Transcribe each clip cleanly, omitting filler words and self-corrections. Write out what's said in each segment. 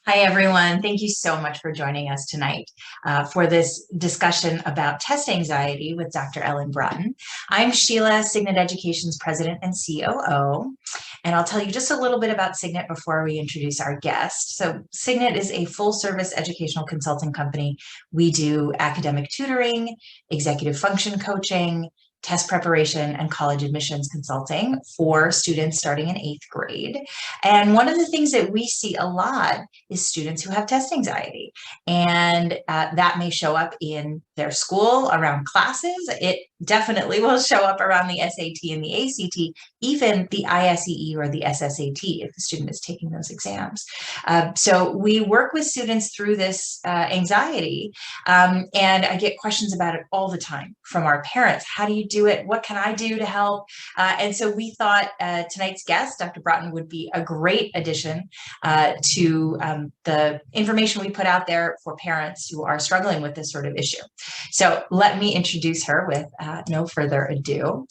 Hi, everyone. Thank you so much for joining us tonight for this discussion about test anxiety with Dr. Ellen Braaten. I'm Sheila, Signet Education's President and COO, and I'll tell you just a little bit about Signet before we introduce our guest. So Signet is a full-service educational consulting company. We do academic tutoring, executive function coaching, test preparation, and college admissions consulting for students starting in 8th grade. And one of the things that we see a lot is students who have test anxiety. And that may show up in their school around classes. It definitely will show up around the SAT and the ACT, even the ISEE or the SSAT if the student is taking those exams. So we work with students through this anxiety, and I get questions about it all the time from our parents. How do you do it? What can I do to help? And so we thought tonight's guest, Dr. Braaten, would be a great addition to the information we put out there for parents who are struggling with this sort of issue. So let me introduce her with no further ado.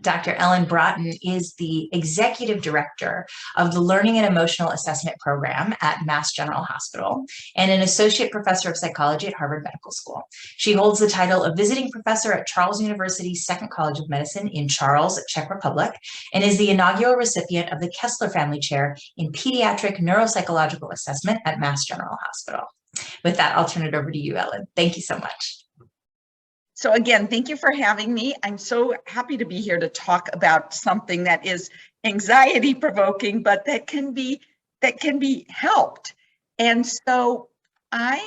Dr. Ellen Braaten is the Executive Director of the Learning and Emotional Assessment Program at Mass General Hospital and an Associate Professor of Psychology at Harvard Medical School. She holds the title of Visiting Professor at Charles University's Second College of Medicine in Charles, Czech Republic, and is the inaugural recipient of the Kessler Family Chair in Pediatric Neuropsychological Assessment at Mass General Hospital. With that, I'll turn it over to you, Ellen. Thank you so much. So again, thank you for having me. I'm so happy to be here to talk about something that is anxiety provoking, but that can be helped. And so I'm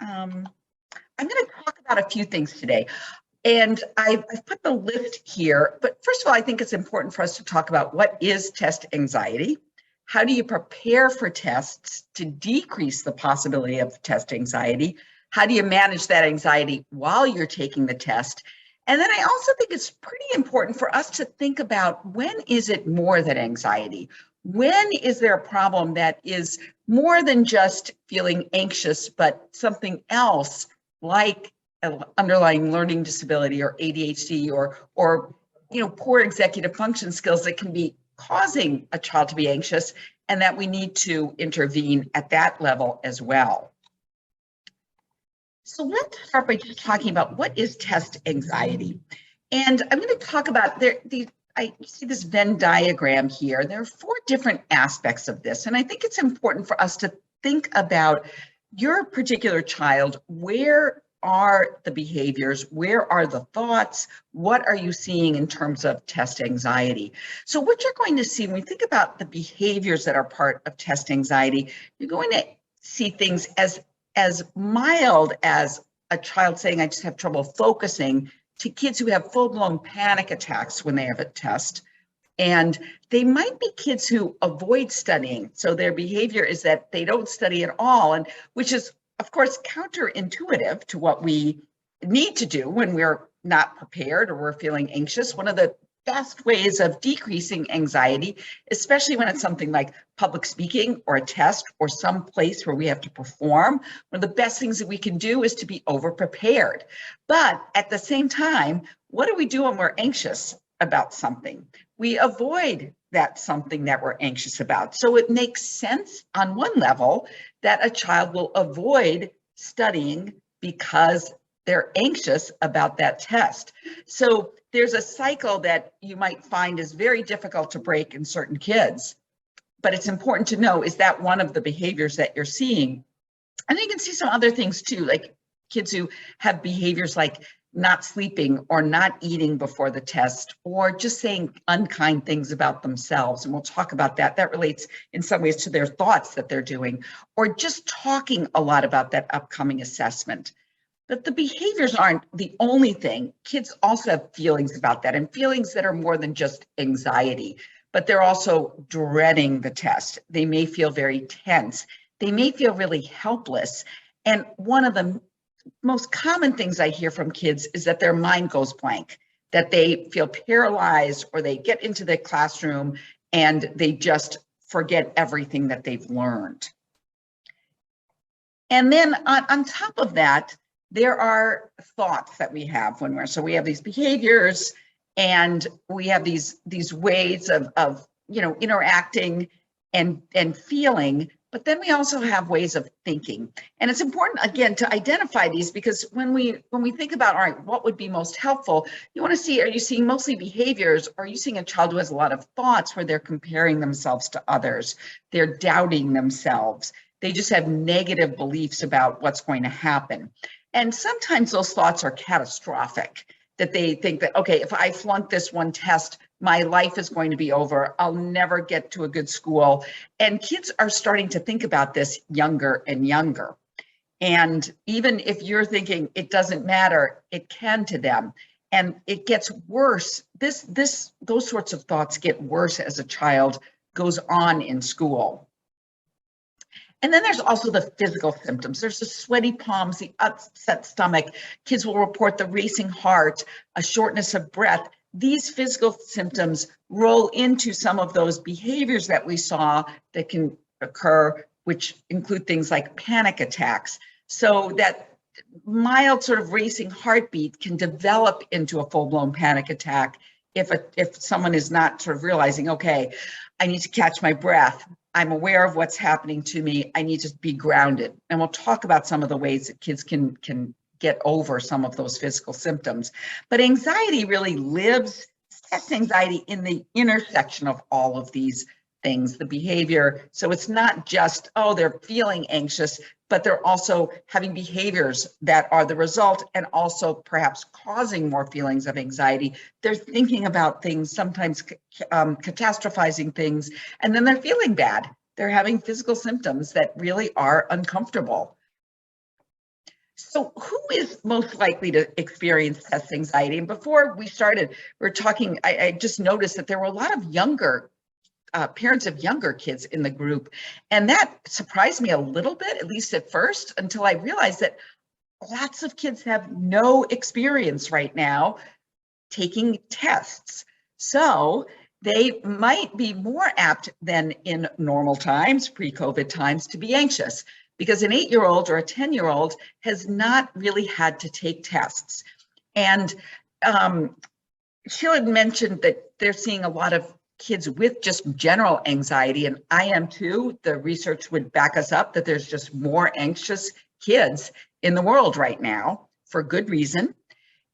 going to talk about a few things today. And I've put the list here, but first of all, I think it's important for us to talk about what is test anxiety. How do you prepare for tests to decrease the possibility of test anxiety? How do you manage that anxiety while you're taking the test? And then I also think it's pretty important for us to think about, when is it more than anxiety? When is there a problem that is more than just feeling anxious, but something else like an underlying learning disability or ADHD or poor executive function skills that can be causing a child to be anxious, and that we need to intervene at that level as well. So let's start by just talking about what is test anxiety. And I'm going to talk about I see this Venn diagram here. There are 4 different aspects of this. And I think it's important for us to think about your particular child. Where are the behaviors? Where are the thoughts? What are you seeing in terms of test anxiety? So what you're going to see when we think about the behaviors that are part of test anxiety, you're going to see things as mild as a child saying, I just have trouble focusing, to kids who have full-blown panic attacks when they have a test. And they might be kids who avoid studying. So their behavior is that they don't study at all, and which is, of course, counterintuitive to what we need to do when we're not prepared or we're feeling anxious. One of the best ways of decreasing anxiety, especially when it's something like public speaking or a test or some place where we have to perform, one of the best things that we can do is to be over-prepared. But at the same time, what do we do when we're anxious about something? We avoid that something that we're anxious about. So it makes sense on one level that a child will avoid studying because they're anxious about that test. So there's a cycle that you might find is very difficult to break in certain kids, but it's important to know, is that one of the behaviors that you're seeing? And you can see some other things too, like kids who have behaviors like not sleeping or not eating before the test, or just saying unkind things about themselves. And we'll talk about that. That relates in some ways to their thoughts that they're doing, or just talking a lot about that upcoming assessment. But the behaviors aren't the only thing. Kids also have feelings about that, and feelings that are more than just anxiety, but they're also dreading the test. They may feel very tense. They may feel really helpless. And one of the most common things I hear from kids is that their mind goes blank, that they feel paralyzed, or they get into the classroom and they just forget everything that they've learned. And then on top of that, there are thoughts that we have when we have these behaviors, and we have these ways of interacting, and feeling, but then we also have ways of thinking. And it's important, again, to identify these, because when we think about, all right, what would be most helpful, you want to see, are you seeing mostly behaviors? Or are you seeing a child who has a lot of thoughts where they're comparing themselves to others? They're doubting themselves. They just have negative beliefs about what's going to happen. And sometimes those thoughts are catastrophic, that they think that, okay, if I flunk this one test, my life is going to be over. I'll never get to a good school. And kids are starting to think about this younger and younger. And even if you're thinking it doesn't matter, it can to them. And it gets worse. Those sorts of thoughts get worse as a child goes on in school. And then there's also the physical symptoms. There's the sweaty palms, the upset stomach. Kids will report the racing heart, a shortness of breath. These physical symptoms roll into some of those behaviors that we saw that can occur, which include things like panic attacks. So that mild sort of racing heartbeat can develop into a full-blown panic attack if someone is not sort of realizing, okay, I need to catch my breath. I'm aware of what's happening to me. I need to be grounded. And we'll talk about some of the ways that kids can get over some of those physical symptoms. But anxiety really lives, test anxiety, in the intersection of all of these things, the behavior. So it's not just, oh, they're feeling anxious, but they're also having behaviors that are the result and also perhaps causing more feelings of anxiety. They're thinking about things, sometimes catastrophizing things, and then they're feeling bad. They're having physical symptoms that really are uncomfortable. So who is most likely to experience test anxiety? And before we started, we were talking, I just noticed that there were a lot of younger parents of younger kids in the group. And that surprised me a little bit, at least at first, until I realized that lots of kids have no experience right now taking tests. So they might be more apt than in normal times, pre-COVID times, to be anxious, because an 8-year-old or a 10-year-old has not really had to take tests. And Sheila had mentioned that they're seeing a lot of kids with just general anxiety, and I am too. The research would back us up that there's just more anxious kids in the world right now for good reason.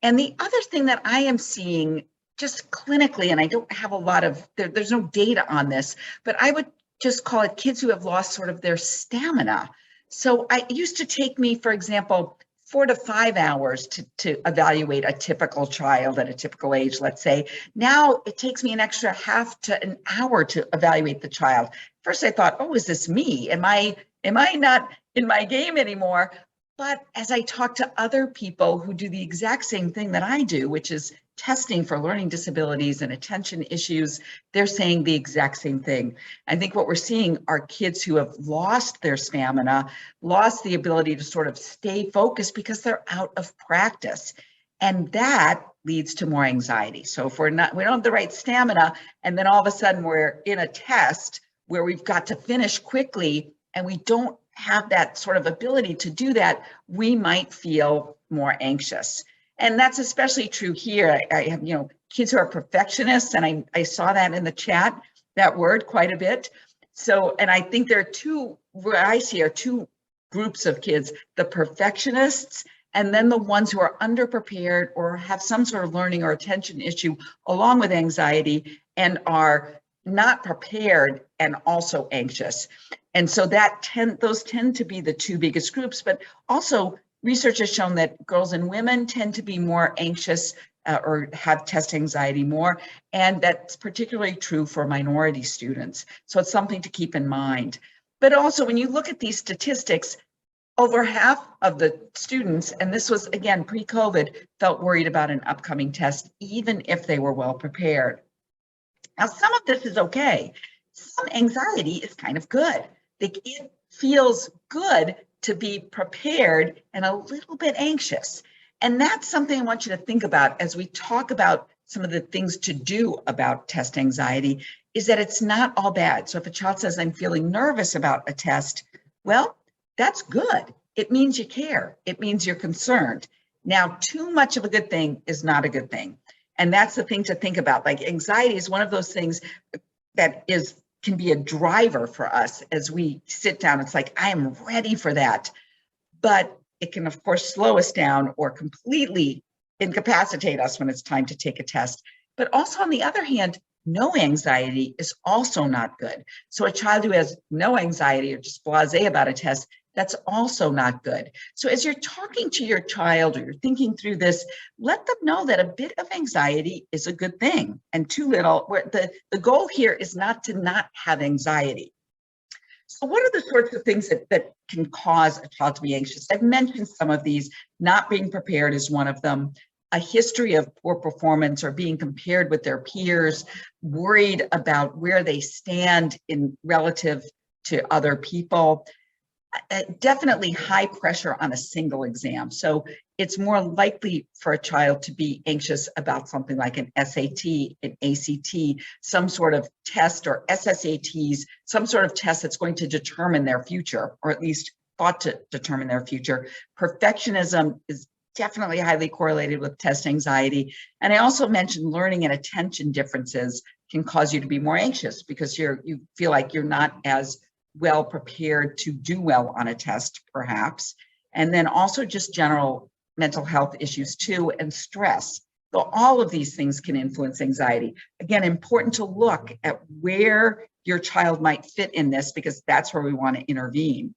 And the other thing that I am seeing just clinically, and I don't have a lot of, there's no data on this, but I would just call it kids who have lost sort of their stamina. So it used to take me, for example, 4 to 5 hours to evaluate a typical child at a typical age, let's say. Now it takes me an extra half to an hour to evaluate the child. First I thought, oh, is this me? Am I not in my game anymore? But as I talk to other people who do the exact same thing that I do, which is testing for learning disabilities and attention issues, they're saying the exact same thing. I think what we're seeing are kids who have lost their stamina, lost the ability to sort of stay focused because they're out of practice. And that leads to more anxiety. So if we don't have the right stamina, and then all of a sudden we're in a test where we've got to finish quickly and we don't have that sort of ability to do that, we might feel more anxious. And that's especially true here. I have, kids who are perfectionists, and I saw that in the chat, that word quite a bit. So, and I think there are what I see are two groups of kids, the perfectionists, and then the ones who are underprepared or have some sort of learning or attention issue along with anxiety and are not prepared and also anxious. And so those tend to be the two biggest groups, but also research has shown that girls and women tend to be more anxious or have test anxiety more, and that's particularly true for minority students. So it's something to keep in mind. But also when you look at these statistics, over half of the students, and this was again pre-COVID, felt worried about an upcoming test, even if they were well prepared. Now, some of this is okay. Some anxiety is kind of good. It feels good to be prepared and a little bit anxious. And that's something I want you to think about as we talk about some of the things to do about test anxiety, is that it's not all bad. So if a child says, I'm feeling nervous about a test, well, that's good. It means you care. It means you're concerned. Now, too much of a good thing is not a good thing. And that's the thing to think about. Like, anxiety is one of those things that is can be a driver for us as we sit down. It's like, I am ready for that. But it can, of course, slow us down or completely incapacitate us when it's time to take a test. But also, on the other hand, no anxiety is also not good. So a child who has no anxiety or just blasé about a test, that's also not good. So as you're talking to your child or you're thinking through this, let them know that a bit of anxiety is a good thing, and too little, where the goal here is not to not have anxiety. So what are the sorts of things that can cause a child to be anxious? I've mentioned some of these. Not being prepared is one of them. A history of poor performance or being compared with their peers, worried about where they stand in relative to other people. Definitely high pressure on a single exam. So it's more likely for a child to be anxious about something like an SAT, an ACT, some sort of test, or SSATs, some sort of test that's going to determine their future, or at least thought to determine their future. Perfectionism is definitely highly correlated with test anxiety. And I also mentioned learning and attention differences can cause you to be more anxious because you feel like you're not as well prepared to do well on a test, perhaps. And then also just general mental health issues too, and stress. So all of these things can influence anxiety. Again, important to look at where your child might fit in this, because that's where we want to intervene.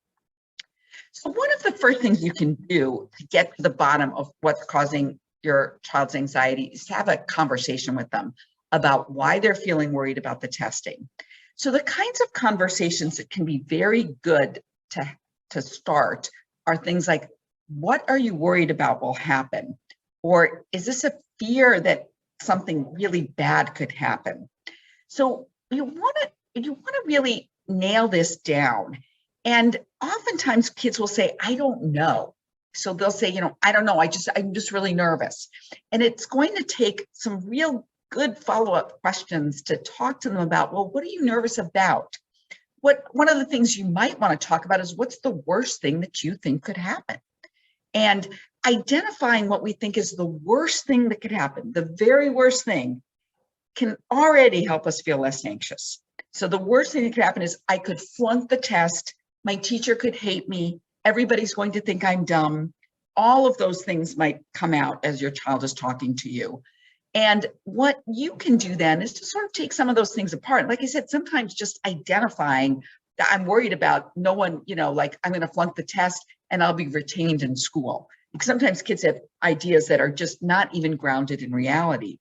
So one of the first things you can do to get to the bottom of what's causing your child's anxiety is to have a conversation with them about why they're feeling worried about the testing. So the kinds of conversations that can be very good to start are things like, what are you worried about will happen? Or is this a fear that something really bad could happen? So you want to really nail this down. And oftentimes kids will say, I don't know. So they'll say, I don't know, I'm just really nervous. And it's going to take some real good follow-up questions to talk to them about, well, what are you nervous about? One of the things you might want to talk about is, what's the worst thing that you think could happen? And identifying what we think is the worst thing that could happen, the very worst thing, can already help us feel less anxious. So the worst thing that could happen is, I could flunk the test, my teacher could hate me, everybody's going to think I'm dumb. All of those things might come out as your child is talking to you. And what you can do then is to sort of take some of those things apart. Like I said, sometimes just identifying that I'm worried about no one, like I'm going to flunk the test and I'll be retained in school. Because sometimes kids have ideas that are just not even grounded in reality.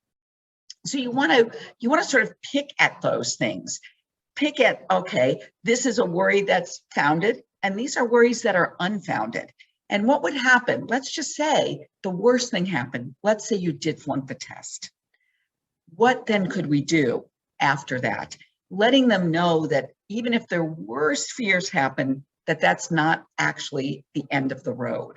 So you want to sort of pick at those things. Pick at, okay, this is a worry that's founded, and these are worries that are unfounded. And what would happen? Let's just say the worst thing happened. Let's say you did flunk the test. What then could we do after that? Letting them know that even if their worst fears happen, that's not actually the end of the road.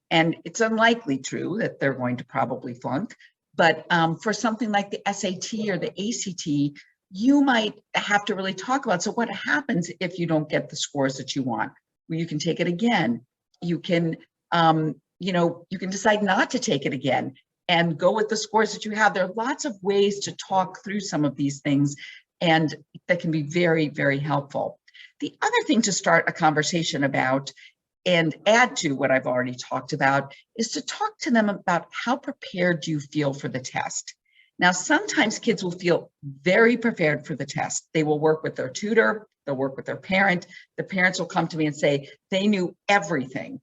And it's unlikely true that they're going to probably flunk. But for something like the SAT or the ACT, you might have to really talk about, so what happens if you don't get the scores that you want? Well, you can take it again. You can, you can decide not to take it again and go with the scores that you have. There are lots of ways to talk through some of these things, and that can be very, very helpful. The other thing to start a conversation about, and add to what I've already talked about, is to talk to them about, how prepared do you feel for the test? Now, sometimes kids will feel very prepared for the test. They will work with their tutor, they'll work with their parent. The parents will come to me and say they knew everything.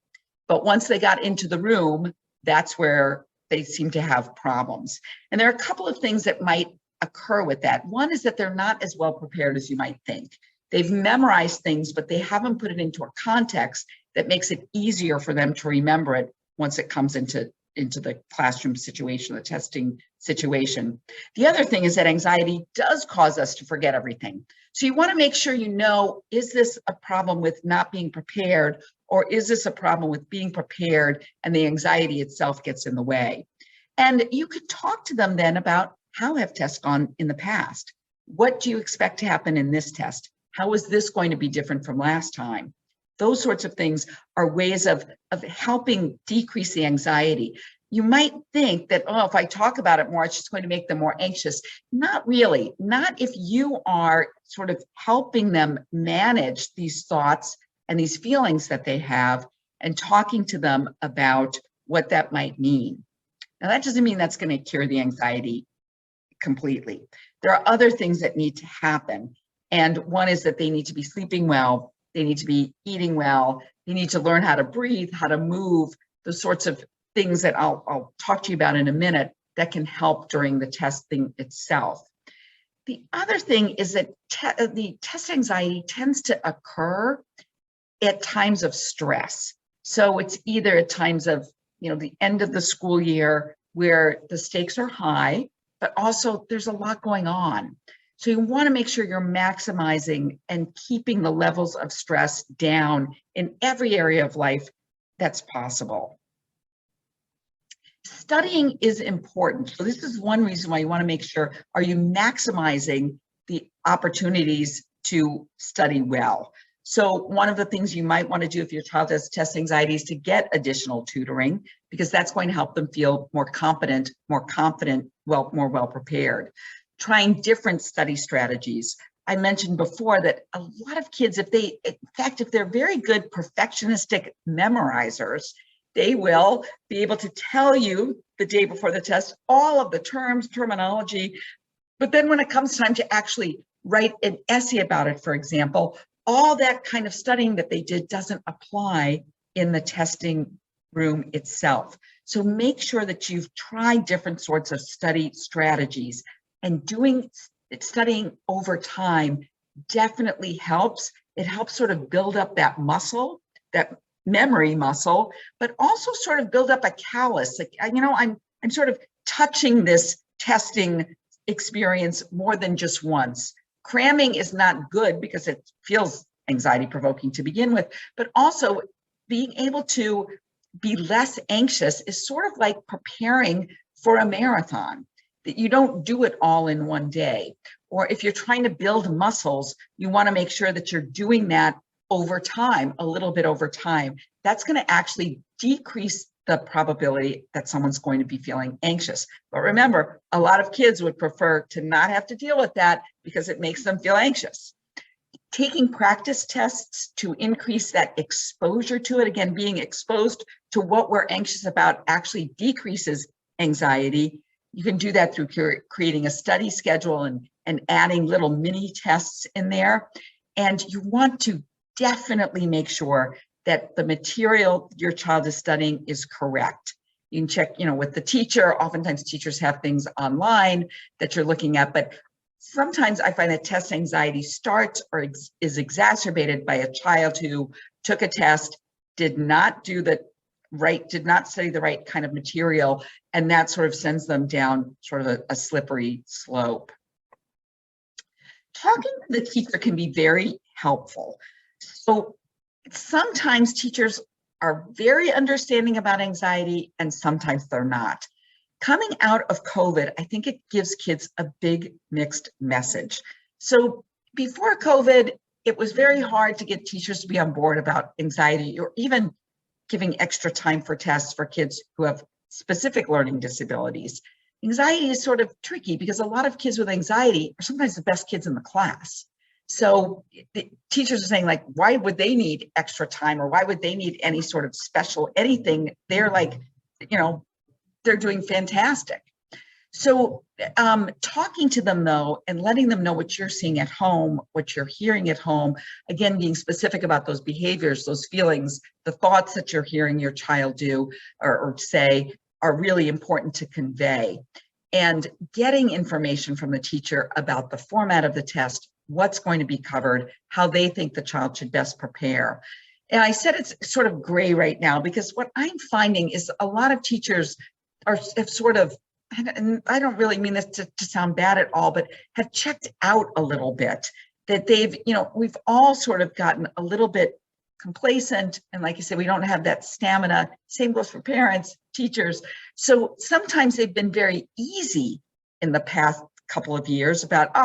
But once they got into the room, that's where they seem to have problems. And there are a couple of things that might occur with that. One is that they're not as well prepared as you might think. They've memorized things, but they haven't put it into a context that makes it easier for them to remember it once it comes into the classroom situation, the testing situation. The other thing is that anxiety does cause us to forget everything. So you want to make sure is this a problem with not being prepared, or is this a problem with being prepared and the anxiety itself gets in the way? And you could talk to them then about, how have tests gone in the past? What do you expect to happen in this test? How is this going to be different from last time? Those sorts of things are ways of helping decrease the anxiety. you might think that, oh, if I talk about it more, it's just going to make them more anxious. Not really. Not if you are sort of helping them manage these thoughts and these feelings that they have and talking to them about what that might mean. Now, that doesn't mean that's going to cure the anxiety completely. There are other things that need to happen. And one is that they need to be sleeping well, they need to be eating well, they need to learn how to breathe, how to move, the sorts of things that I'll talk to you about in a minute that can help during the testing itself. The other thing is that the test anxiety tends to occur at times of stress. So it's either at times of, the end of the school year where the stakes are high, but also there's a lot going on. So you want to make sure you're maximizing and keeping the levels of stress down in every area of life that's possible. Studying is important. So this is one reason why you want to make sure, are you maximizing the opportunities to study well? So one of the things you might want to do if your child has test anxiety is to get additional tutoring, because that's going to help them feel more competent, more confident, more well prepared. Trying different study strategies. I mentioned before that a lot of kids, if they're very good perfectionistic memorizers, they will be able to tell you the day before the test all of the terms, terminology, but then when it comes time to actually write an essay about it, for example, all that kind of studying that they did doesn't apply in the testing room itself. So make sure that you've tried different sorts of study strategies, and studying over time definitely helps. It helps sort of build up that muscle, that memory muscle, but also sort of build up a callus. Like, I'm sort of touching this testing experience more than just once. Cramming is not good because it feels anxiety provoking to begin with, but also being able to be less anxious is sort of like preparing for a marathon, that you don't do it all in one day. Or if you're trying to build muscles, you want to make sure that you're doing that over time, a little bit over time. That's going to actually decrease the probability that someone's going to be feeling anxious. But remember, a lot of kids would prefer to not have to deal with that because it makes them feel anxious. Taking practice tests to increase that exposure to it, again, being exposed to what we're anxious about actually decreases anxiety. You can do that through creating a study schedule and adding little mini tests in there. And you want to definitely make sure that the material your child is studying is correct. You can check, with the teacher. Oftentimes teachers have things online that you're looking at, but sometimes I find that test anxiety starts or is exacerbated by a child who took a test, did not study the right kind of material, and that sort of sends them down sort of a slippery slope. Talking to the teacher can be very helpful. So sometimes teachers are very understanding about anxiety and sometimes they're not. Coming out of COVID, I think it gives kids a big mixed message. So before COVID, it was very hard to get teachers to be on board about anxiety or even giving extra time for tests for kids who have specific learning disabilities. Anxiety is sort of tricky because a lot of kids with anxiety are sometimes the best kids in the class. So the teachers are saying, like, why would they need extra time, or why would they need any sort of special anything? They're like, they're doing fantastic. So talking to them though, and letting them know what you're seeing at home, what you're hearing at home, again, being specific about those behaviors, those feelings, the thoughts that you're hearing your child do or say are really important to convey. And getting information from the teacher about the format of the test, what's going to be covered, how they think the child should best prepare. And I said it's sort of gray right now because what I'm finding is a lot of teachers have sort of, and I don't really mean this to sound bad at all, but have checked out a little bit, that they've, we've all sort of gotten a little bit complacent. And like I said, we don't have that stamina. Same goes for parents, teachers. So sometimes they've been very easy in the past couple of years about,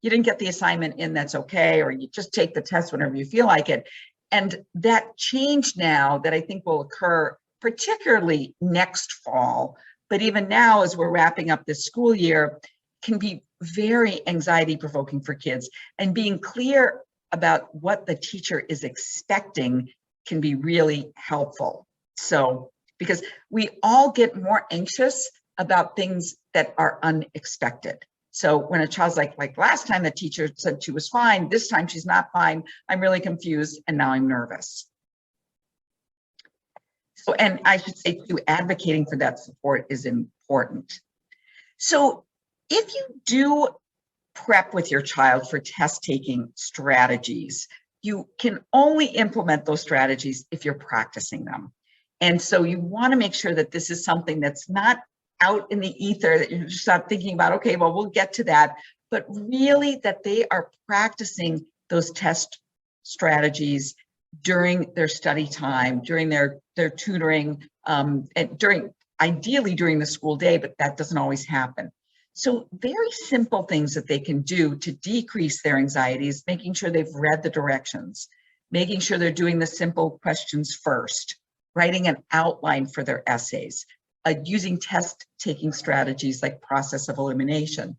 you didn't get the assignment in, that's okay, or you just take the test whenever you feel like it. And that change now that I think will occur particularly next fall, but even now as we're wrapping up this school year, can be very anxiety provoking for kids. And being clear about what the teacher is expecting can be really helpful. So, because we all get more anxious about things that are unexpected. So when a child's like last time the teacher said she was fine, this time she's not fine, I'm really confused and now I'm nervous. So, and I should say too, advocating for that support is important. So if you do prep with your child for test taking strategies, you can only implement those strategies if you're practicing them. And so you want to make sure that this is something that's not out in the ether, that you're just not thinking about, okay, well, we'll get to that, but really that they are practicing those test strategies during their study time, during their tutoring, and ideally during the school day, but that doesn't always happen. So very simple things that they can do to decrease their anxieties, making sure they've read the directions, making sure they're doing the simple questions first, writing an outline for their essays, using test-taking strategies like process of elimination.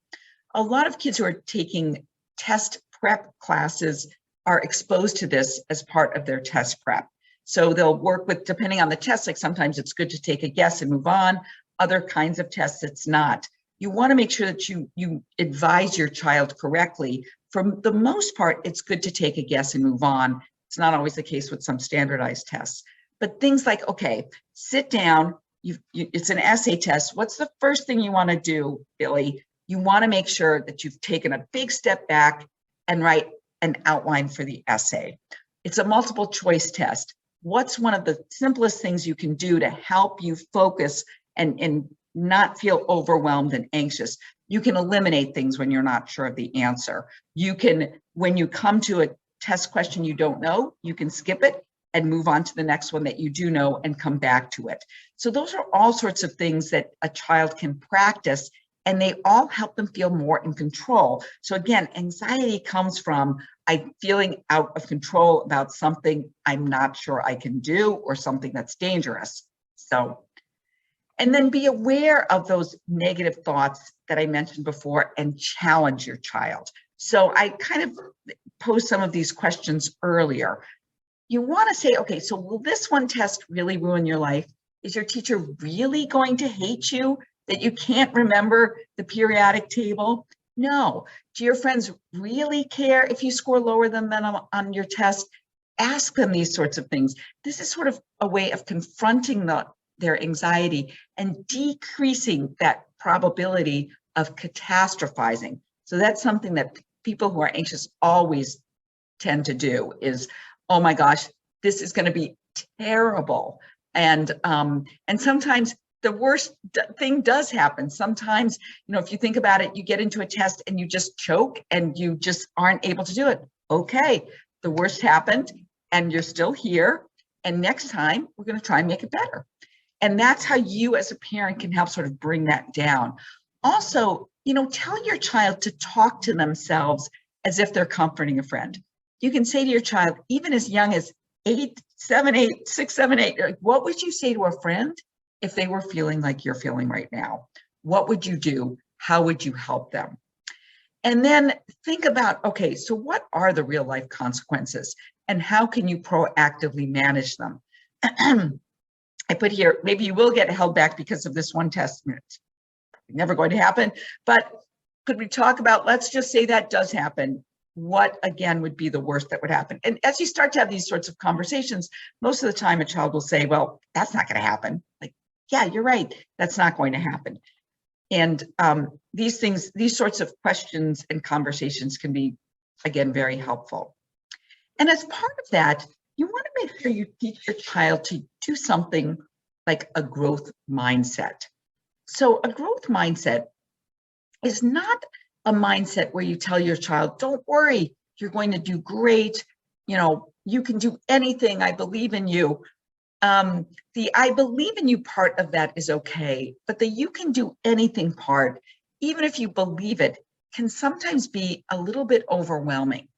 A lot of kids who are taking test prep classes are exposed to this as part of their test prep. So they'll work with, depending on the test, like sometimes it's good to take a guess and move on. Other kinds of tests, it's not. You want to make sure that you advise your child correctly. For the most part, it's good to take a guess and move on. It's not always the case with some standardized tests. But things like, okay, sit down, it's an essay test. What's the first thing you want to do, Billy? You want to make sure that you've taken a big step back and write an outline for the essay. It's a multiple choice test. What's one of the simplest things you can do to help you focus and not feel overwhelmed and anxious? You can eliminate things when you're not sure of the answer. You can, when you come to a test question you don't know, you can skip it and move on to the next one that you do know and come back to it. So those are all sorts of things that a child can practice, and they all help them feel more in control. So again, anxiety comes from I'm feeling out of control about something I'm not sure I can do or something that's dangerous. So, and then be aware of those negative thoughts that I mentioned before and challenge your child. So I kind of posed some of these questions earlier. You want to say, okay, so will this one test really ruin your life? Is your teacher really going to hate you that you can't remember the periodic table? No. Do your friends really care if you score lower than them on your test? Ask them these sorts of things. This is sort of a way of confronting their anxiety and decreasing that probability of catastrophizing. So that's something that people who are anxious always tend to do is, oh my gosh, this is going to be terrible. And sometimes the worst thing does happen. Sometimes, you know, if you think about it, you get into a test and you just choke and you just aren't able to do it. Okay, the worst happened and you're still here. And next time we're going to try and make it better. And that's how you as a parent can help sort of bring that down. Also, you know, tell your child to talk to themselves as if they're comforting a friend. You can say to your child, even as young as 6, 7, 8, like, what would you say to a friend if they were feeling like you're feeling right now? What would you do? How would you help them? And then think about, okay, so what are the real life consequences and how can you proactively manage them? I put here, maybe you will get held back because of this one test. It's never going to happen, but could we talk about, let's just say that does happen. What again would be the worst that would happen? And as you start to have these sorts of conversations, most of the time a child will say, well, that's not going to happen. Like, yeah, you're right. That's not going to happen. And these sorts of questions and conversations can be, again, very helpful. And as part of that, you want to make sure you teach your child to do something like a growth mindset. So a growth mindset is not a mindset where you tell your child, don't worry, you're going to do great. You know, you can do anything. I believe in you. The I believe in you part of that is okay, but the you can do anything part, even if you believe it, can sometimes be a little bit overwhelming,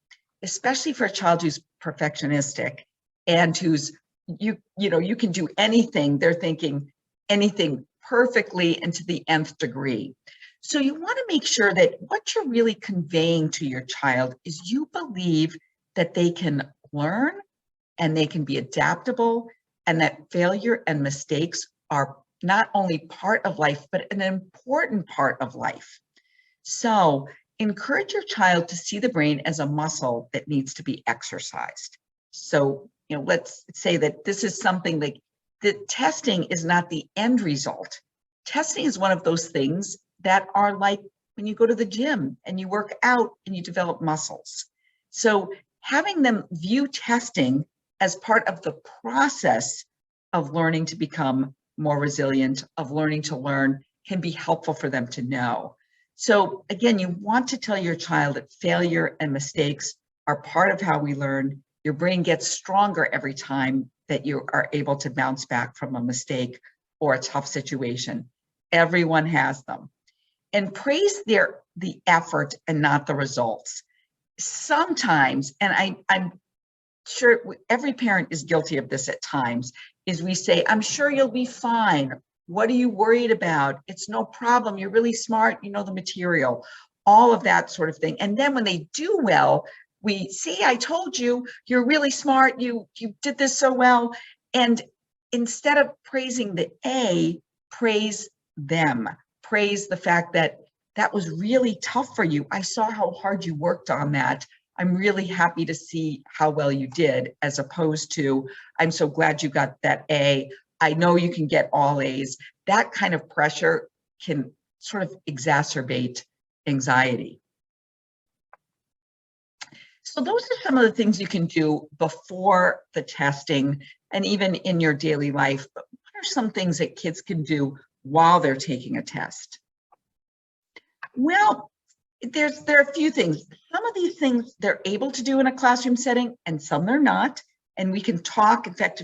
especially for a child who's perfectionistic and who's you know, you can do anything. They're thinking anything perfectly and to the nth degree. So you want to make sure that what you're really conveying to your child is you believe that they can learn and they can be adaptable, and that failure and mistakes are not only part of life, but an important part of life. So encourage your child to see the brain as a muscle that needs to be exercised. So, you know, let's say that this is something like that testing is not the end result. Testing is one of those things that are like when you go to the gym and you work out and you develop muscles. So having them view testing as part of the process of learning to become more resilient, of learning to learn, can be helpful for them to know. So again, you want to tell your child that failure and mistakes are part of how we learn. Your brain gets stronger every time that you are able to bounce back from a mistake or a tough situation. Everyone has them. And praise the effort and not the results. Sometimes, and I'm sure every parent is guilty of this at times, is we say, I'm sure you'll be fine. What are you worried about? It's no problem. You're really smart. You know the material, all of that sort of thing. And then when they do well, we see, I told you, you're really smart. You did this so well. And instead of praising the A, praise them. Praise the fact that that was really tough for you. I saw how hard you worked on that. I'm really happy to see how well you did, as opposed to, I'm so glad you got that A. I know you can get all A's. That kind of pressure can sort of exacerbate anxiety. So those are some of the things you can do before the testing and even in your daily life. But what are some things that kids can do while they're taking a test? Well, there are a few things. Some of these things they're able to do in a classroom setting, and some they're not. And we can talk. In fact,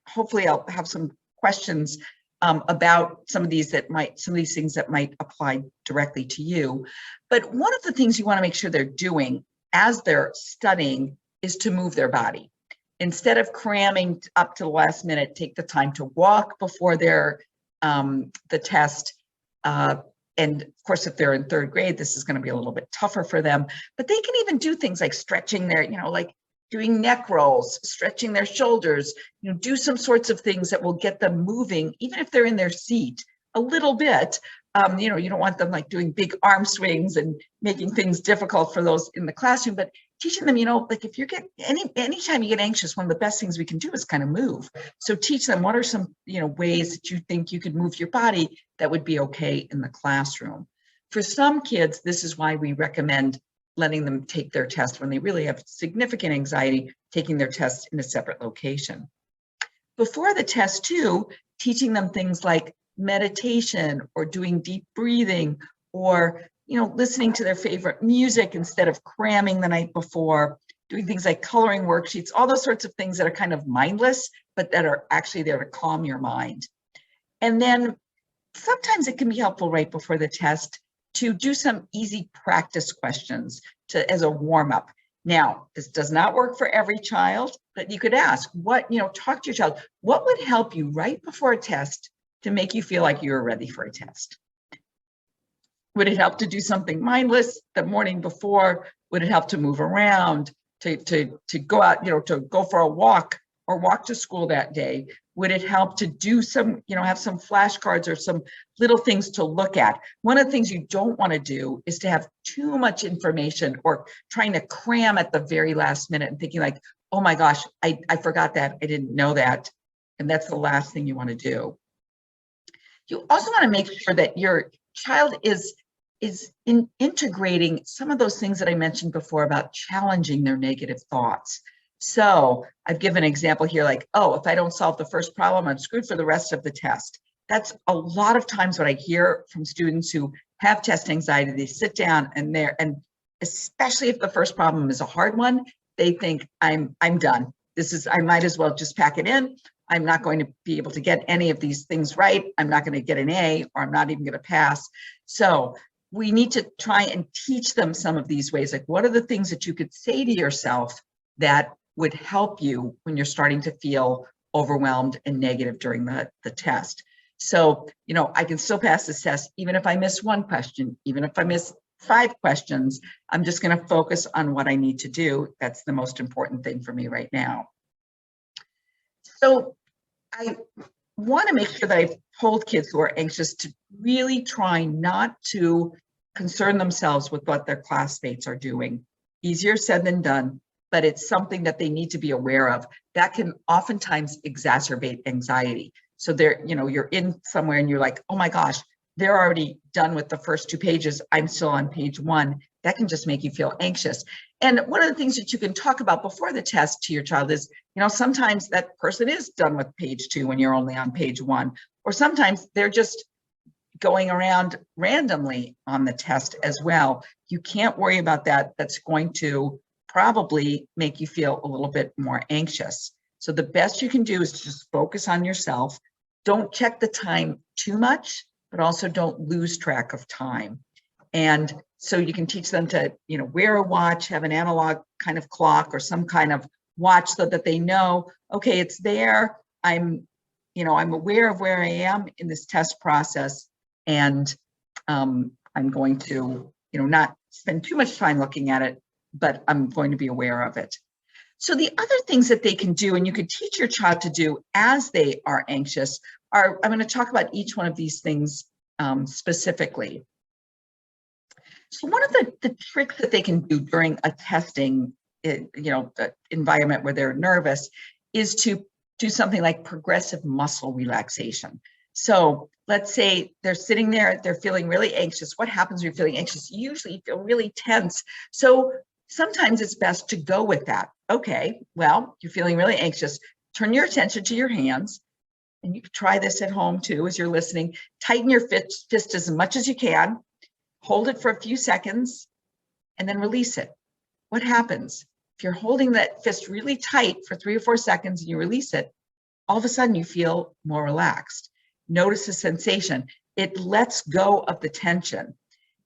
hopefully I'll have some questions about some of these things that might apply directly to you. But one of the things you want to make sure they're doing as they're studying is to move their body. Instead of cramming up to the last minute, take the time to walk before the test. And of course, if they're in third grade, this is going to be a little bit tougher for them, but they can even do things like stretching their, like doing neck rolls, stretching their shoulders, do some sorts of things that will get them moving, even if they're in their seat a little bit. You don't want them like doing big arm swings and making things difficult for those in the classroom, but teaching them, like if you get anytime you get anxious, one of the best things we can do is kind of move. So teach them what are some, ways that you think you could move your body that would be okay in the classroom. For some kids, this is why we recommend letting them take their test when they really have significant anxiety, taking their test in a separate location. Before the test too, teaching them things like meditation or doing deep breathing or listening to their favorite music instead of cramming the night before, doing things like coloring worksheets, all those sorts of things that are kind of mindless, but that are actually there to calm your mind. And then sometimes it can be helpful right before the test to do some easy practice questions as a warm-up. Now, this does not work for every child, but you could ask, talk to your child, what would help you right before a test to make you feel like you're ready for a test? Would it help to do something mindless the morning before? Would it help to move around, to go out, to go for a walk or walk to school that day? Would it help to do some, have some flashcards or some little things to look at? One of the things you don't want to do is to have too much information or trying to cram at the very last minute and thinking like, oh my gosh, I forgot that, I didn't know that. And that's the last thing you want to do. You also want to make sure that your child is integrating some of those things that I mentioned before about challenging their negative thoughts. So I've given an example here, like, oh, if I don't solve the first problem, I'm screwed for the rest of the test. That's a lot of times what I hear from students who have test anxiety. They sit down and especially if the first problem is a hard one, they think I'm done. I might as well just pack it in. I'm not going to be able to get any of these things right. I'm not going to get an A, or I'm not even going to pass. So we need to try and teach them some of these ways. Like, what are the things that you could say to yourself that would help you when you're starting to feel overwhelmed and negative during the test. So, I can still pass this test, even if I miss one question, even if I miss 5 questions, I'm just going to focus on what I need to do. That's the most important thing for me right now. So I want to make sure that I've told kids who are anxious to really try not to concern themselves with what their classmates are doing. Easier said than done, but it's something that they need to be aware of. That can oftentimes exacerbate anxiety. So you're in somewhere and you're like, oh my gosh, they're already done with the first 2 pages. I'm still on page 1. That can just make you feel anxious. And one of the things that you can talk about before the test to your child is, sometimes that person is done with page 2 when you're only on page 1, or sometimes they're just going around randomly on the test as well. You can't worry about that. That's going to probably make you feel a little bit more anxious. So the best you can do is just focus on yourself. Don't check the time too much, but also don't lose track of time. And so you can teach them to, wear a watch, have an analog kind of clock or some kind of watch so that they know, okay, it's there. I'm aware of where I am in this test process, and I'm going to, not spend too much time looking at it, but I'm going to be aware of it. So the other things that they can do, and you could teach your child to do as they are anxious, I'm going to talk about each one of these things specifically. So one of the tricks that they can do during a testing, environment where they're nervous, is to do something like progressive muscle relaxation. So let's say they're sitting there, they're feeling really anxious. What happens when you're feeling anxious? Usually you feel really tense. So sometimes it's best to go with that. Okay, well, you're feeling really anxious. Turn your attention to your hands. And you can try this at home too as you're listening. Tighten your fist as much as you can. Hold it for a few seconds and then release it. What happens? If you're holding that fist really tight for 3 or 4 seconds and you release it, all of a sudden you feel more relaxed. Notice the sensation. It lets go of the tension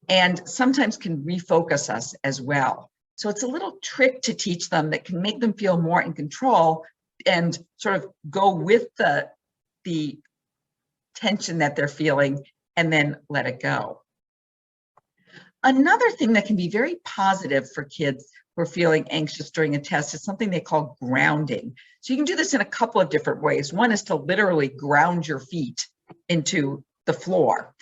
and sometimes can refocus us as well. So it's a little trick to teach them that can make them feel more in control and sort of go with the tension that they're feeling and then let it go. Another thing that can be very positive for kids who are feeling anxious during a test is something they call grounding. So you can do this in a couple of different ways. One is to literally ground your feet into the floor.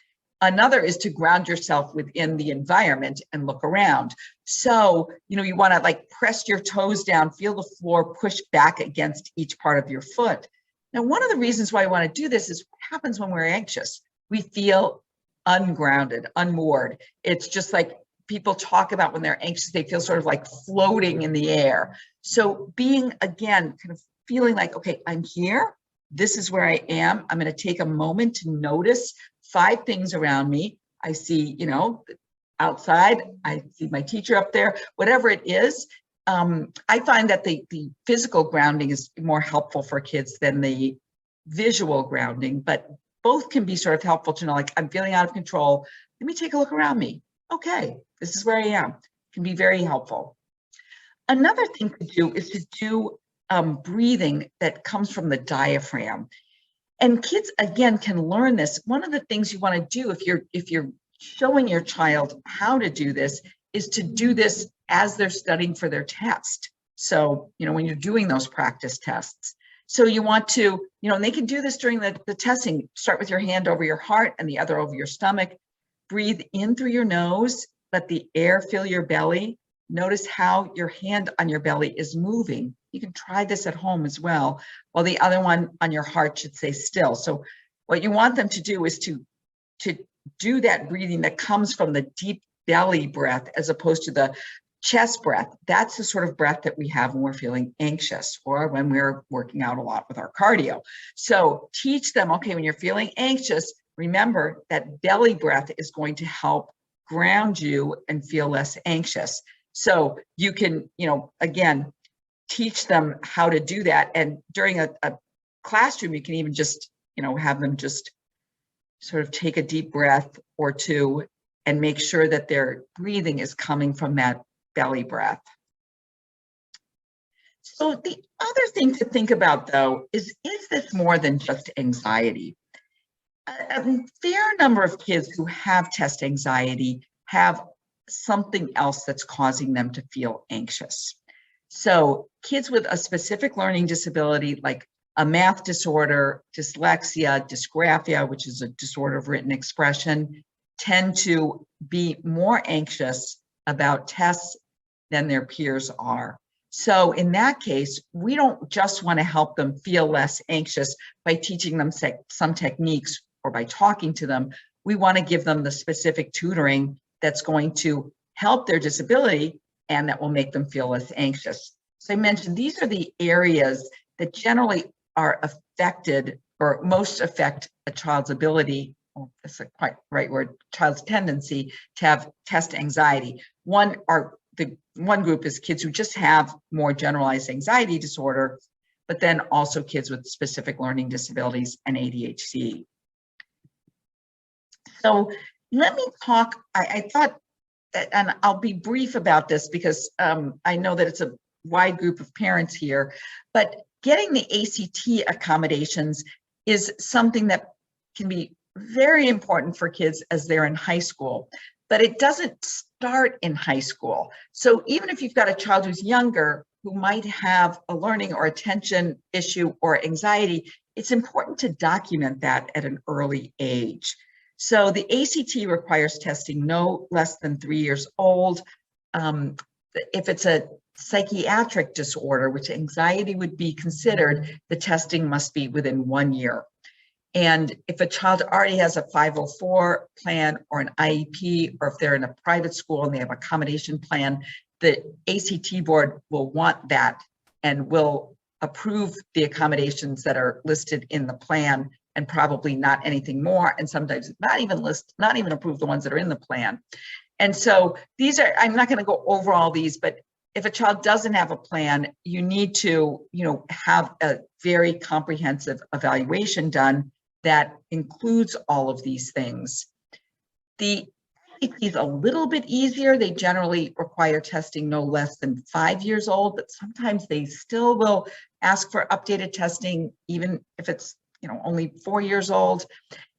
Another is to ground yourself within the environment and look around. So, you want to like press your toes down, feel the floor push back against each part of your foot. Now, one of the reasons why I want to do this is what happens when we're anxious. We feel ungrounded, unmoored. It's just like people talk about when they're anxious, they feel sort of like floating in the air. So being, again, kind of feeling like, okay, I'm here. This is where I am. I'm going to take a moment to notice 5 things around me. I see, outside, I see my teacher up there, whatever it is. I find that the physical grounding is more helpful for kids than the visual grounding, but both can be sort of helpful to know, like, I'm feeling out of control. Let me take a look around me. Okay, this is where I am. Can be very helpful. Another thing to do is to do breathing that comes from the diaphragm. And kids, again, can learn this. One of the things you want to do if you're showing your child how to do this is to do this as they're studying for their test. So, when you're doing those practice tests. So you want to, and they can do this during the testing. Start with your hand over your heart and the other over your stomach. Breathe in through your nose. Let the air fill your belly. Notice how your hand on your belly is moving. You can try this at home as well, while the other one on your heart should stay still. So what you want them to do is to do that breathing that comes from the deep belly breath as opposed to the chest breath. That's the sort of breath that we have when we're feeling anxious or when we're working out a lot with our cardio. So teach them, okay, when you're feeling anxious, remember that belly breath is going to help ground you and feel less anxious. So you can, again, teach them how to do that. And during a classroom, you can even just, have them just sort of take a deep breath or 2 and make sure that their breathing is coming from that belly breath. So the other thing to think about, though, is this more than just anxiety? A fair number of kids who have test anxiety have something else that's causing them to feel anxious. So kids with a specific learning disability, like a math disorder, dyslexia, dysgraphia, which is a disorder of written expression, tend to be more anxious about tests than their peers are. So in that case, we don't just want to help them feel less anxious by teaching them some techniques or by talking to them. We want to give them the specific tutoring that's going to help their disability and that will make them feel less anxious. So I mentioned these are the areas that generally are affected or most affect a child's ability, well, that's a quite right word, child's tendency to have test anxiety. One group is kids who just have more generalized anxiety disorder, but then also kids with specific learning disabilities and ADHD. So let me talk, I thought, and I'll be brief about this because I know that it's a wide group of parents here, but getting the ACT accommodations is something that can be very important for kids as they're in high school, but it doesn't start in high school. So even if you've got a child who's younger, who might have a learning or attention issue or anxiety, it's important to document that at an early age. So the ACT requires testing no less than 3 years old. If it's a psychiatric disorder, which anxiety would be considered, the testing must be within 1 year. And if a child already has a 504 plan or an IEP, or if they're in a private school and they have an accommodation plan, the ACT board will want that and will approve the accommodations that are listed in the plan, and probably not anything more, and sometimes not even approve the ones that are in the plan. And so these are, I'm not going to go over all these, but if a child doesn't have a plan, you need to, have a very comprehensive evaluation done that includes all of these things. The ACT is a little bit easier. They generally require testing no less than 5 years old, but sometimes they still will ask for updated testing, even if it's only 4 years old.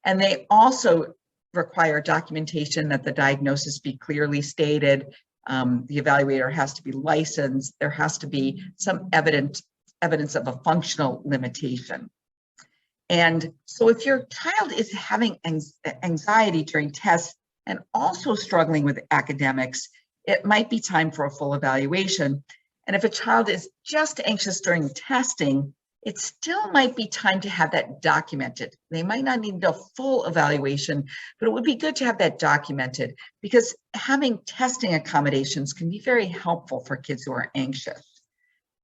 And they also require documentation that the diagnosis be clearly stated. The evaluator has to be licensed. There has to be some evidence of a functional limitation. And so if your child is having anxiety during tests and also struggling with academics, it might be time for a full evaluation. And if a child is just anxious during testing, it still might be time to have that documented. They might not need a full evaluation, but it would be good to have that documented, because having testing accommodations can be very helpful for kids who are anxious.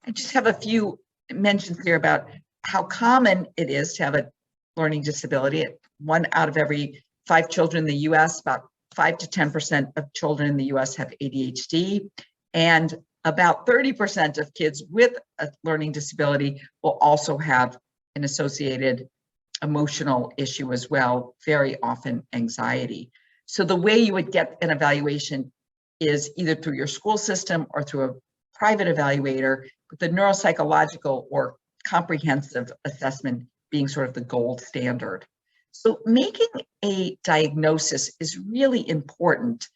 I just have a few mentions here about how common it is to have a learning disability. 1 out of every 5 children in the US, about 5 to 10% of children in the US have ADHD, and about 30% of kids with a learning disability will also have an associated emotional issue as well, very often anxiety. So the way you would get an evaluation is either through your school system or through a private evaluator, with the neuropsychological or comprehensive assessment being sort of the gold standard. So making a diagnosis is really important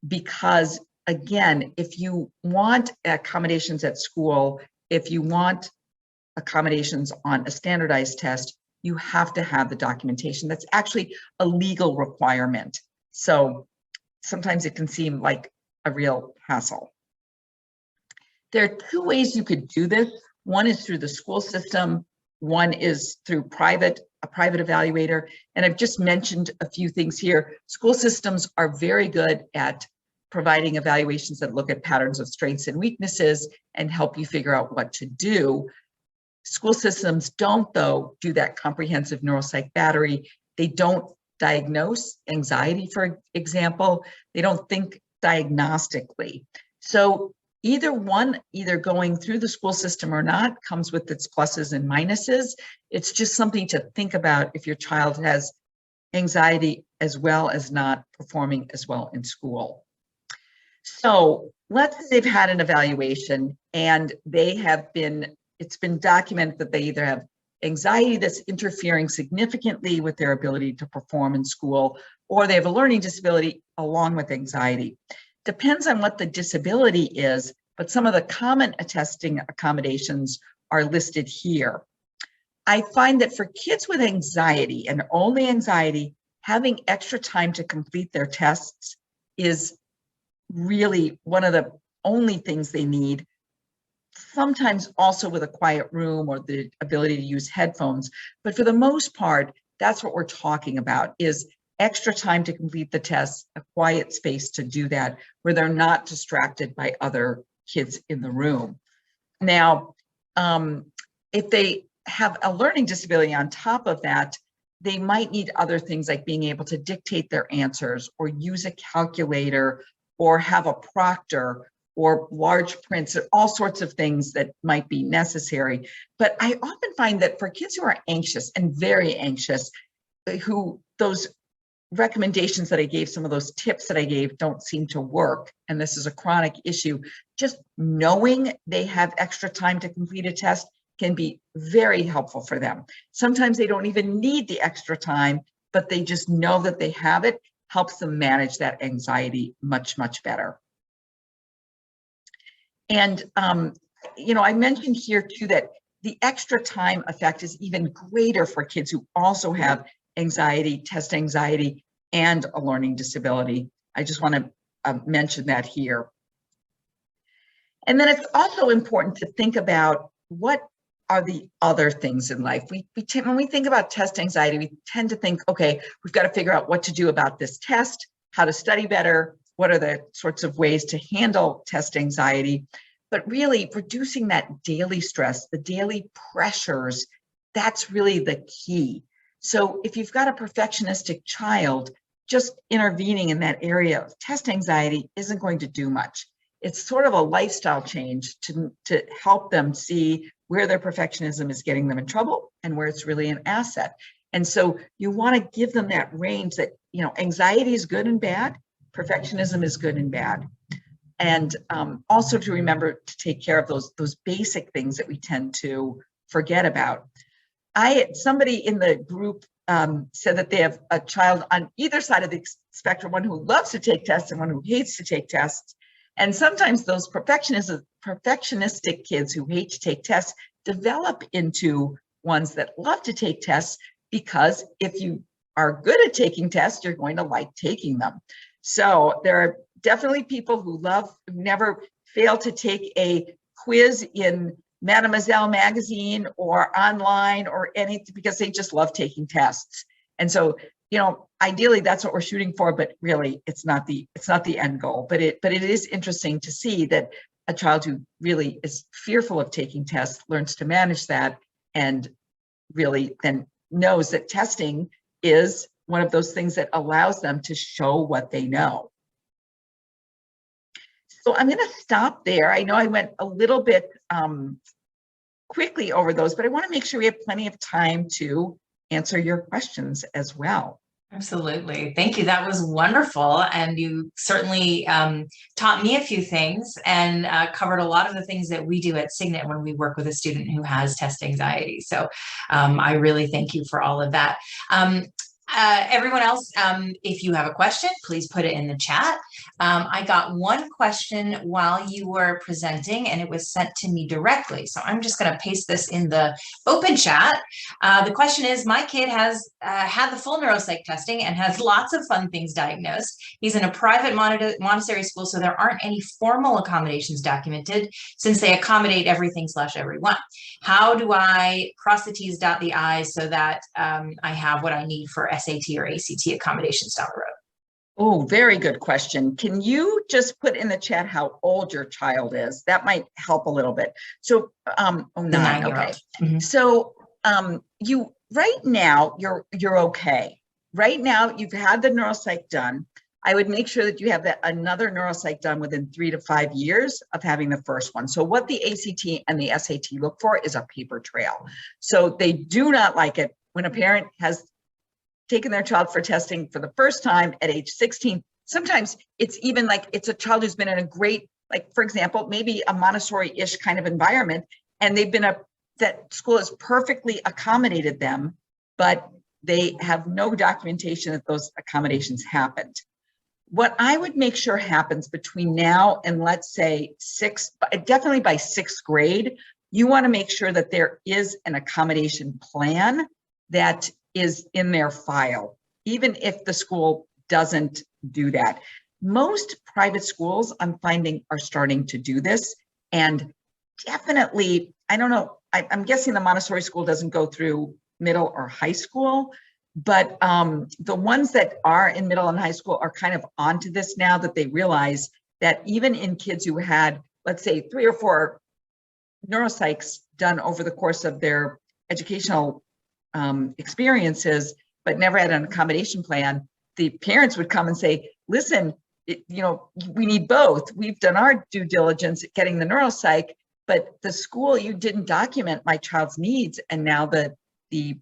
because, again, if you want accommodations at school, if you want accommodations on a standardized test, you have to have the documentation. That's actually a legal requirement. So sometimes it can seem like a real hassle. There are 2 ways you could do this. One is through the school system. One is through a private evaluator. And I've just mentioned a few things here. School systems are very good at providing evaluations that look at patterns of strengths and weaknesses and help you figure out what to do. School systems don't, though, do that comprehensive neuropsych battery. They don't diagnose anxiety, for example. They don't think diagnostically. So either going through the school system or not comes with its pluses and minuses. It's just something to think about if your child has anxiety as well as not performing as well in school. So let's say they've had an evaluation and it's been documented that they either have anxiety that's interfering significantly with their ability to perform in school, or they have a learning disability along with anxiety. Depends on what the disability is, but some of the common attesting accommodations are listed here. I find that for kids with anxiety and only anxiety, having extra time to complete their tests is really one of the only things they need. Sometimes also with a quiet room or the ability to use headphones. But for the most part, that's what we're talking about, is extra time to complete the tests, a quiet space to do that, where they're not distracted by other kids in the room. Now, if they have a learning disability on top of that, they might need other things like being able to dictate their answers or use a calculator or have a proctor or large prints, all sorts of things that might be necessary. But I often find that for kids who are anxious and very anxious, who those recommendations that I gave, some of those tips that I gave don't seem to work, and this is a chronic issue, just knowing they have extra time to complete a test can be very helpful for them. Sometimes they don't even need the extra time, but they just know that they have it, helps them manage that anxiety much, much better. And, I mentioned here too that the extra time effect is even greater for kids who also have anxiety, test anxiety, and a learning disability. I just want to mention that here. And then it's also important to think about what are the other things in life. When we think about test anxiety, we tend to think, okay, we've got to figure out what to do about this test, how to study better, what are the sorts of ways to handle test anxiety. But really reducing that daily stress, the daily pressures, that's really the key. So if you've got a perfectionistic child, just intervening in that area of test anxiety isn't going to do much. It's sort of a lifestyle change to help them see where their perfectionism is getting them in trouble and where it's really an asset. And so you want to give them that range that, anxiety is good and bad, perfectionism is good and bad. And also to remember to take care of those basic things that we tend to forget about. Somebody in the group said that they have a child on either side of the spectrum, one who loves to take tests and one who hates to take tests. And sometimes those perfectionistic kids who hate to take tests develop into ones that love to take tests, because if you are good at taking tests, you're going to like taking them. So there are definitely people who never fail to take a quiz in Mademoiselle magazine or online or anything, because they just love taking tests. And so, ideally that's what we're shooting for, but really it's not the end goal. But it is interesting to see that a child who really is fearful of taking tests learns to manage that, and really then knows that testing is one of those things that allows them to show what they know. So I'm going to stop there. I know I went a little bit quickly over those, but I want to make sure we have plenty of time to answer your questions as well. Absolutely. Thank you. That was wonderful. And you certainly taught me a few things and covered a lot of the things that we do at Signet when we work with a student who has test anxiety. So I really thank you for all of that. Everyone else, if you have a question, please put it in the chat. I got one question while you were presenting, and it was sent to me directly. So I'm just going to paste this in the open chat. The question is, my kid has had the full neuropsych testing and has lots of fun things diagnosed. He's in a private Montessori school, so there aren't any formal accommodations documented since they accommodate everything/everyone. How do I cross the T's, dot the I's so that I have what I need for SAT or ACT accommodations down the road? Oh, very good question. Can you just put in the chat how old your child is? That might help a little bit. So, 9, okay. Mm-hmm. So, you right now you're okay. Right now you've had the neuropsych done. I would make sure that you have another neuropsych done within 3 to 5 years of having the first one. So what the ACT and the SAT look for is a paper trail. So they do not like it when a parent has taken their child for testing for the first time at age 16. Sometimes it's even like it's a child who's been in a great like, for example, maybe a Montessori-ish kind of environment, and that school has perfectly accommodated them, but they have no documentation that those accommodations happened. What I would make sure happens between now and, let's say, definitely by 6th grade, you want to make sure that there is an accommodation plan that is in their file, even if the school doesn't do that. Most private schools, I'm finding, are starting to do this. And definitely, I don't know, I'm guessing the Montessori school doesn't go through middle or high school, but the ones that are in middle and high school are kind of onto this now, that they realize that even in kids who had, let's say, 3 or 4 neuropsychs done over the course of their educational experiences, but never had an accommodation plan, the parents would come and say, listen, we need both. We've done our due diligence at getting the neuropsych, but the school, you didn't document my child's needs, and now the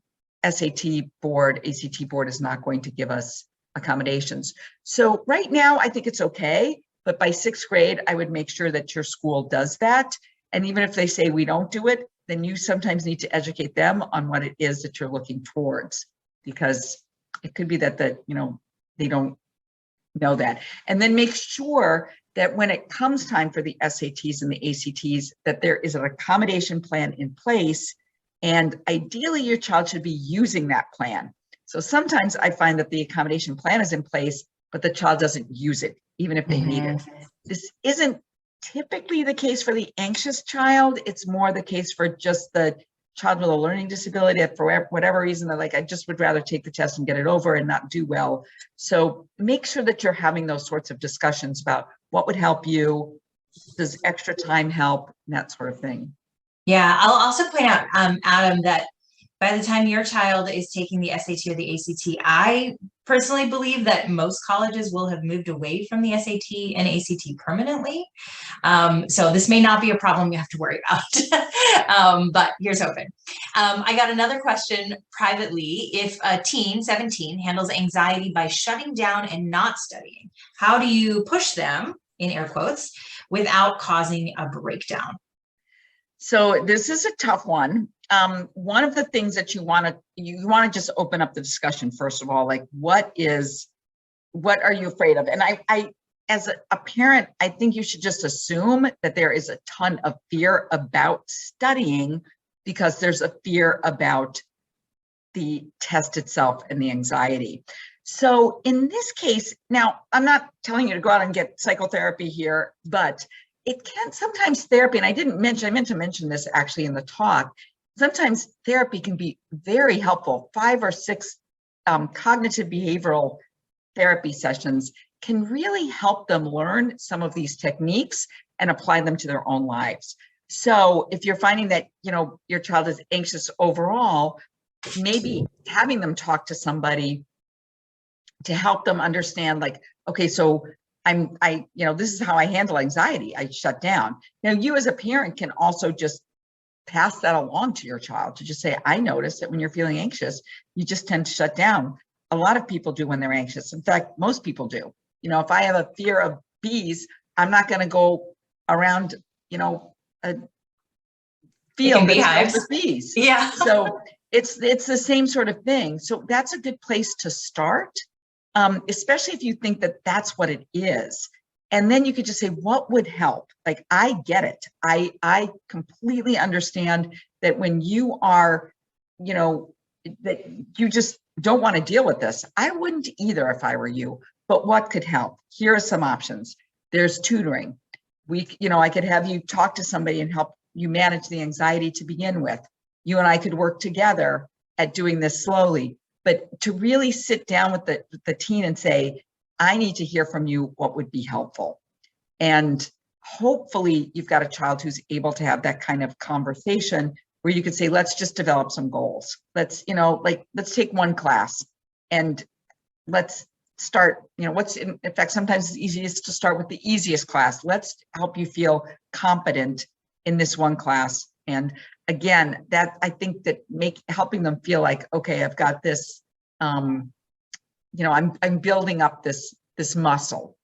SAT board, ACT board is not going to give us accommodations. So right now, I think it's okay, but by 6th grade, I would make sure that your school does that. And even if they say we don't do it, then you sometimes need to educate them on what it is that you're looking towards, because it could be that they don't know that. And then make sure that when it comes time for the SATs and the ACTs, that there is an accommodation plan in place. And ideally, your child should be using that plan. So sometimes I find that the accommodation plan is in place, but the child doesn't use it, even if they need it. This isn't typically the case for the anxious child. It's more the case for just the child with a learning disability that for whatever reason, they're like, I just would rather take the test and get it over and not do well. So make sure that you're having those sorts of discussions about what would help you, does extra time help, and that sort of thing. Yeah, I'll also point out, Adam, that by the time your child is taking the SAT or the ACT, I personally believe that most colleges will have moved away from the SAT and ACT permanently. So this may not be a problem you have to worry about, but here's hoping. I got another question privately. If a teen, 17, handles anxiety by shutting down and not studying, how do you push them, in air quotes, without causing a breakdown? So this is a tough one. One of the things that you want to just open up the discussion, first of all, like what are you afraid of? And I as a parent, I think you should just assume that there is a ton of fear about studying, because there's a fear about the test itself and the anxiety. So in this case, now I'm not telling you to go out and get psychotherapy here, but it can sometimes therapy, and I meant to mention this actually in the talk, sometimes therapy can be very helpful. 5 or 6 cognitive behavioral therapy sessions can really help them learn some of these techniques and apply them to their own lives. So if you're finding that, your child is anxious overall, maybe having them talk to somebody to help them understand, like, okay, so this is how I handle anxiety. I shut down. Now, you as a parent can also just pass that along to your child, to just say, I notice that when you're feeling anxious, you just tend to shut down. A lot of people do when they're anxious. In fact, most people do. If I have a fear of bees, I'm not going to go around, a field that's filled with bees. Yeah. So it's the same sort of thing. So that's a good place to start. Especially if you think that that's what it is. And then you could just say, what would help? Like, I get it. I completely understand that when you are, that you just don't want to deal with this. I wouldn't either if I were you, but what could help? Here are some options. There's tutoring. I could have you talk to somebody and help you manage the anxiety to begin with. You and I could work together at doing this slowly. But to really sit down with the teen and say, I need to hear from you, what would be helpful? And hopefully you've got a child who's able to have that kind of conversation where you could say, let's just develop some goals. Let's take one class and let's start, what's in fact, sometimes it's easiest to start with the easiest class. Let's help you feel competent in this one class. And again, that I think that helping them feel like, okay, I've got this, I'm building up this muscle.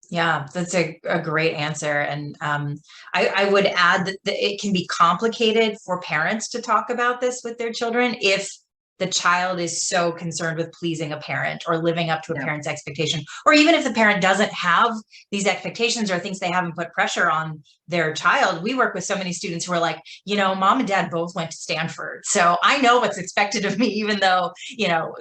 Yeah, that's a great answer. And I would add that it can be complicated for parents to talk about this with their children if the child is so concerned with pleasing a parent or living up to a Yeah. parent's expectation, or even if the parent doesn't have these expectations or thinks they haven't put pressure on their child. We work with so many students who are like, mom and dad both went to Stanford, so I know what's expected of me, even though,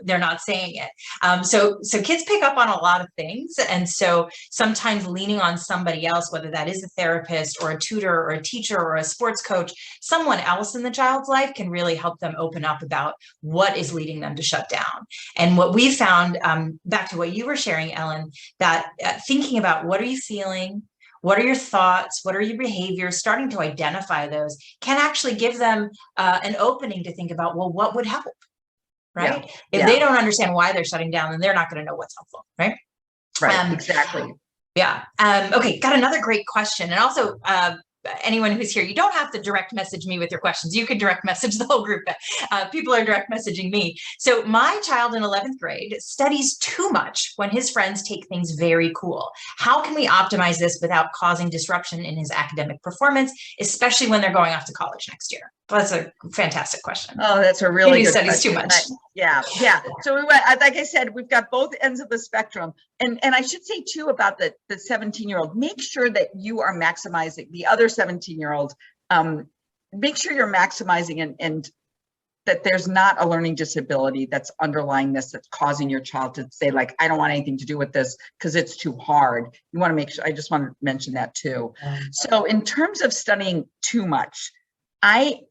they're not saying it. So kids pick up on a lot of things. And so sometimes leaning on somebody else, whether that is a therapist or a tutor or a teacher or a sports coach, someone else in the child's life can really help them open up about what is leading them to shut down. And what we found, back to what you were sharing, Ellen, that thinking about what are you feeling, what are your thoughts, what are your behaviors, starting to identify those can actually give them an opening to think about, well, what would help, right? Yeah. If they don't understand why they're shutting down, then they're not going to know what's helpful, right? Right, exactly. Yeah. Okay. Got another great question. And also, anyone who's here, you don't have to direct message me with your questions. You can direct message the whole group. People are direct messaging me. So my child in 11th grade studies too much when his friends take things very cool. How can we optimize this without causing disruption in his academic performance, especially when they're going off to college next year? Well, that's a fantastic question. Oh, that's a really good studies question. Too much. Yeah. So like I said, we've got both ends of the spectrum. And I should say too about the 17-year-old, make sure that you are maximizing the other 17-year-old. Make sure you're maximizing and that there's not a learning disability that's underlying this, that's causing your child to say, like, I don't want anything to do with this because it's too hard. You want to make sure, I just want to mention that too. So in terms of studying too much,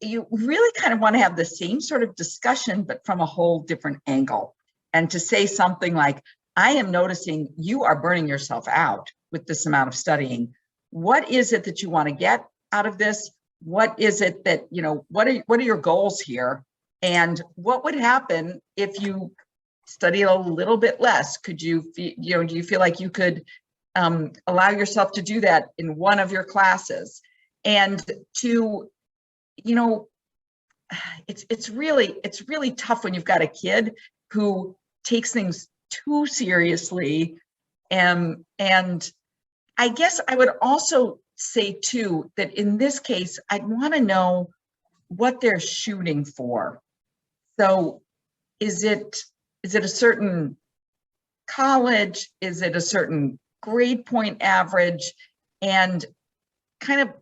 you really kind of want to have the same sort of discussion, but from a whole different angle. And to say something like, I am noticing you are burning yourself out with this amount of studying. What is it that you want to get out of this? What is it that, what are your goals here? And what would happen if you study a little bit less? Could you, do you feel like you could allow yourself to do that in one of your classes? And to, it's really tough when you've got a kid who takes things too seriously. And I guess I would also say too, that in this case, I'd want to know what they're shooting for. So is it a certain college? Is it a certain grade point average? And kind of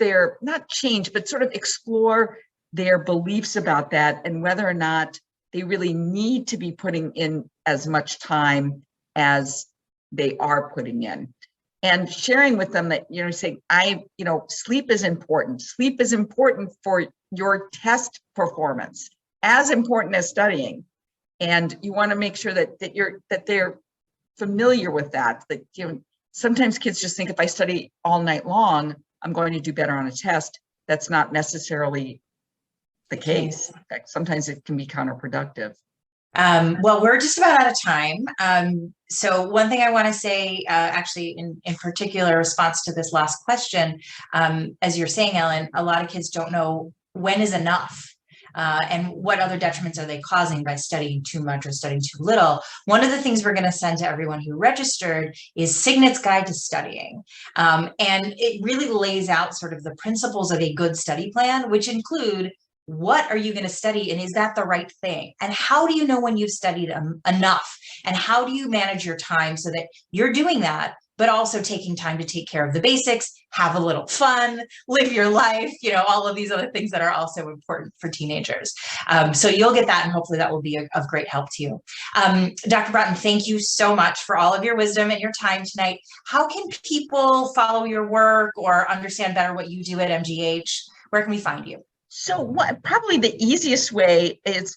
but sort of explore their beliefs about that and whether or not they really need to be putting in as much time as they are putting in. And sharing with them that, saying, sleep is important. Sleep is important for your test performance, as important as studying. And you want to make sure that they're familiar with that. That, sometimes kids just think if I study all night long, I'm going to do better on a test. That's not necessarily the case. In fact, sometimes it can be counterproductive. Well, we're just about out of time. So one thing I want to say, actually, in particular response to this last question, as you're saying, Ellen, a lot of kids don't know when is enough. And what other detriments are they causing by studying too much or studying too little? One of the things we're going to send to everyone who registered is Signet's Guide to Studying. And it really lays out sort of the principles of a good study plan, which include what are you going to study and is that the right thing? And how do you know when you've studied enough? And how do you manage your time so that you're doing that, but also taking time to take care of the basics, have a little fun, live your life, all of these other things that are also important for teenagers. So you'll get that, and hopefully that will be of great help to you. Dr. Braaten, thank you so much for all of your wisdom and your time tonight. How can people follow your work or understand better what you do at MGH? Where can we find you? So probably the easiest way is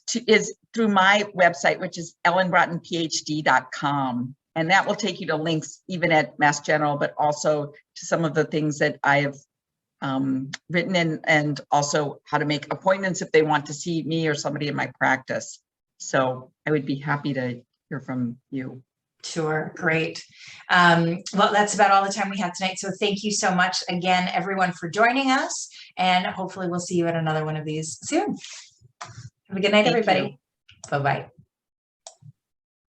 through my website, which is ellenbraatenphd.com. And that will take you to links even at Mass General, but also to some of the things that I have written in, and also how to make appointments if they want to see me or somebody in my practice. So I would be happy to hear from you. Sure. Great. Well, that's about all the time we have tonight. So thank you so much again, everyone, for joining us. And hopefully we'll see you at another one of these soon. Have a good night, everybody. Bye-bye.